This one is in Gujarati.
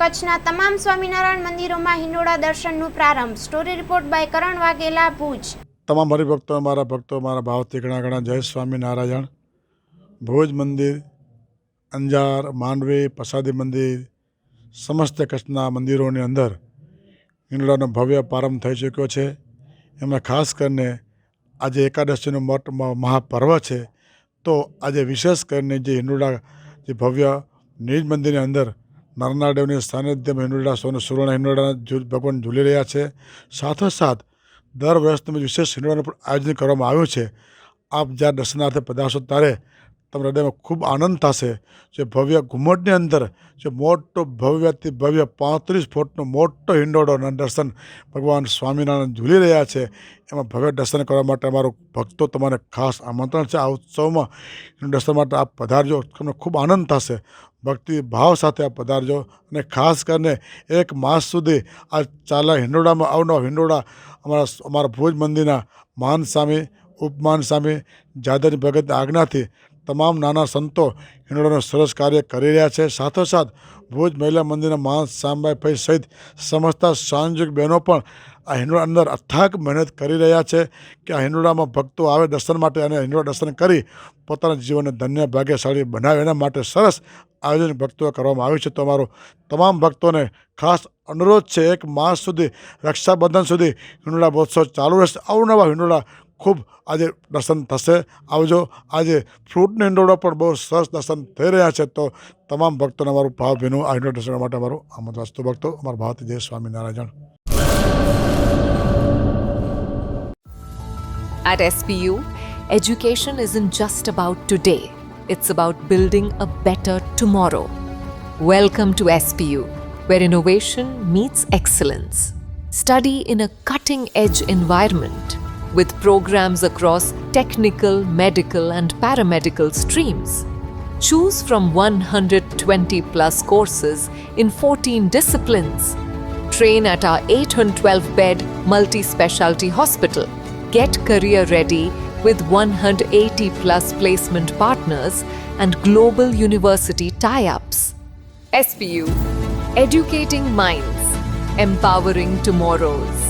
કચ્છના તમામ સ્વામિનારાયણ મંદિરોમાં હિંડોળા દર્શનનું પ્રારંભ. સ્ટોરી રિપોર્ટ બાય કરણ વાઘેલા, ભુજ. તમામ હરિભક્તો, મારા ભાવથી ઘણા ઘણા જય સ્વામિનારાયણ. ભુજ મંદિર, અંજાર, માંડવી, પ્રસાદી મંદિર, સમસ્ત કચ્છના મંદિરોની અંદર હિંડોળાનો ભવ્ય પ્રારંભ થઈ ચૂક્યો છે. એમાં ખાસ કરીને આજે એકાદશીનું મહાપર્વ છે, તો આજે વિશેષ કરીને જે હિંડોળા જે ભવ્ય નિજ મંદિરની અંદર નરનાદેવની સાનિધ્યમાં હિંડોળા સુવર્ણ હિંડોળા ભગવાન ઝૂલી રહ્યા છે. સાથોસાથ દર વર્ષનું વિશેષ હિંડોળાનું પણ આયોજન કરવામાં આવ્યું છે. આપ જ્યારે દર્શનાર્થે પધારશો ત્યારે તમને હૃદયમાં ખૂબ આનંદ થશે. જે ભવ્ય ઘુમ્મટની અંદર જે મોટો ભવ્યથી ભવ્ય 35 ફૂટનો મોટો હિંડોળોના દર્શન ભગવાન સ્વામિનારાયણ ઝૂલી રહ્યા છે. એમાં ભવ્ય દર્શન કરવા માટે અમારું ભક્તો તમારે ખાસ આમંત્રણ છે. આ ઉત્સવમાં દર્શન માટે આપ પધારજો, તમને ખૂબ આનંદ થશે. ભક્તિ ભાવ સાથે આપ પધારજો. અને ખાસ કરીને 1 માસ સુધી આ ચાલા હિંડોળામાં અવનવા હિંડોળા અમારા ભુજ મંદિરના મહાન સ્વામી, ઉપમાન સ્વામી, જાદવની ભગતની આજ્ઞાથી તમામ નાના સંતો હિંડોળાનું સરસ કાર્ય કરી રહ્યા છે. સાથોસાથ ભુજ મહિલા મંદિરના મહાન શામબાઈ સહિત સમસ્ત સાંજિક બહેનો પણ આ હિંડોળા અંદર અથાગ મહેનત કરી રહ્યા છે કે આ હિંડોળામાં ભક્તો આવે દર્શન માટે અને હિંડોળા દર્શન કરી પોતાના જીવનને ધન્ય ભાગ્યશાળી બનાવે, એના માટે સરસ આયોજન ભક્તોએ કરવામાં આવ્યું છે. તો અમારો તમામ ભક્તોને ખાસ અનુરોધ છે, 1 માસ સુધી રક્ષાબંધન સુધી હિંડોળા મહોત્સવ ચાલુ રહેશે. અવનવા હિંડોળા ખૂબ આજે દર્શન થશે. આવજો. આજે ફ્રૂટનો હિંડોળો પણ બહુ સરસ દર્શન થઈ રહ્યા છે. તો તમામ ભક્તોને અમારું ભાવભીનું આ હિંડોળા દર્શન માટે અમારું આમંત્રણ. વસ્તુ ભક્તો, અમારા ભાવથી જય Swaminarayan. At SPU, education isn't just about today, it's about building a better tomorrow. Welcome to SPU, where innovation meets excellence. Study in a cutting-edge environment with programs across technical, medical and paramedical streams. Choose from 120 plus courses in 14 disciplines. Train at our 812-bed multi-specialty hospital. Get career ready with 180 plus placement partners and global university tie-ups. SPU, educating minds, empowering tomorrows.